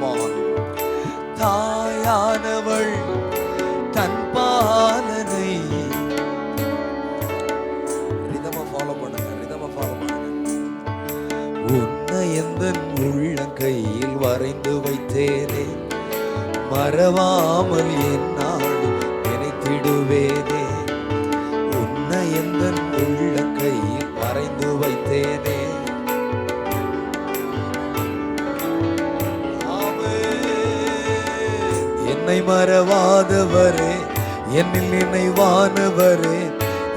Come on. தாயானவள் தன் பாலனை ரிதம follow பண்ணுங்க, ரிதம follow பண்ணுங்க. உன்னை எந்தன் உள்ளங்கையில் வரைந்து வைத்தேனே, மறவாமல் என்னாலும் நினைத்திடுவேனே. உன்னை எந்தன் உள்ளங்கையில் வரைந்து வைத்தேனே. என்னை மறவாதவரே, என்னில் நினைவானவரே,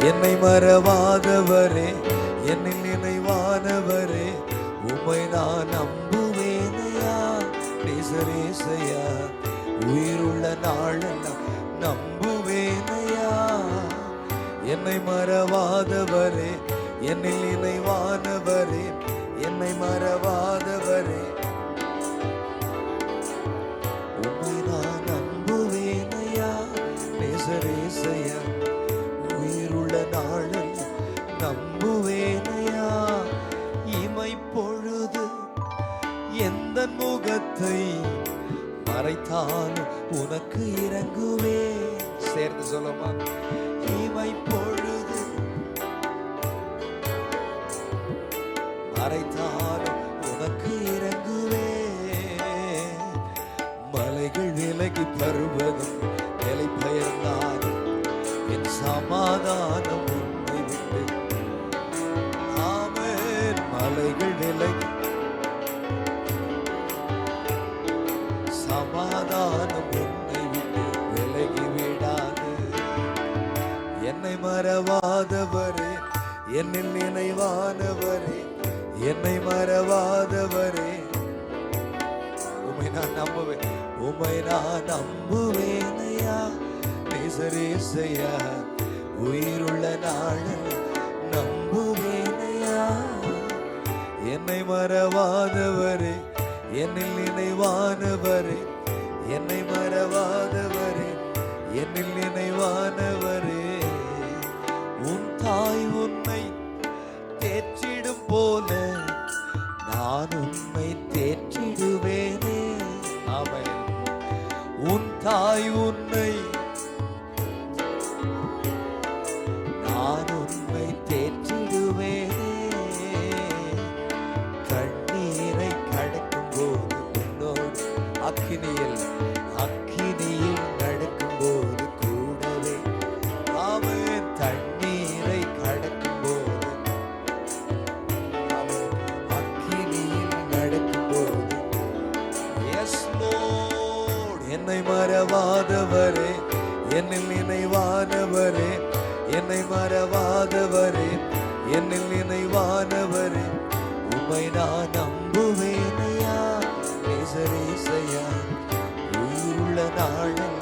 என்னை மறவாதவரே, என்னில் நினைவானவரே, உம்மை நான் நம்புவேனையா நேசரேசையா, உயிருள்ள நாளெல்லாம் நம்புவேனையா. என்னை மறவாதவரே, என்னில் நினைவானவரே, என்னை மறவாதவரே, உம்மை நான் நம்புவேனையா நேசரேசையா, உயிருள்ள நாளில் நம்புவேனையா. இமை பொழுது எந்த முகத்தை மறைத்தாலும் உனக்கு இறங்குவேன். சேர்ந்து சொல்லமா, இமை பொழுது மறைத்தாலும் உனக்கு இறங்குவேன். மலைகள் விலகி பருவதும் நிலை பெயர்ந்தாலும் என் சமாதானம் உன்னை விட்டு. ஆமென். மலைகள் விலகி சமாதானம் உன்னை விட்டு விலகி விடாது. என்னை மறவாதவரே, என்னில் நினைவானவரே, என்னை மறவாதவரே, உம்மை நான் நம்புவேன், உம்மை நான் நம்புவேனையா நேசரேசையா, உயிருள்ள நாளில் நம்புவேனையா. என்னை மறவாதவரே, என்னில் நினைவானவரே, என்னை மறவாதவரே, என்னில் நினைவானவரே. உன் தாய் உன்னை தேற்றிடும் போல நான் உன்னை தேற்றிடுவேனே. ஆமென். உன் தாய் உன்னை நான் உன்னை தேற்றிடுவேனே. கண்ணீரை கடக்கும் போது உன்னோடு அக்கினியில் நடக்கும் போது கூடவே. ஆமென். தண்ணீரை கடக்கும் போது, ஆமென், அக்கினியில் நடக்கும் போது. Yes Lord. என்னை மறவாதவரே, என்னில் நினைவானவரே, என்னை மறவாதவரே, என்னில் நினைவானவரே, உம்மை நான் நம்புவேனையா நேசரேசையா, உயிருள்ள நாளில்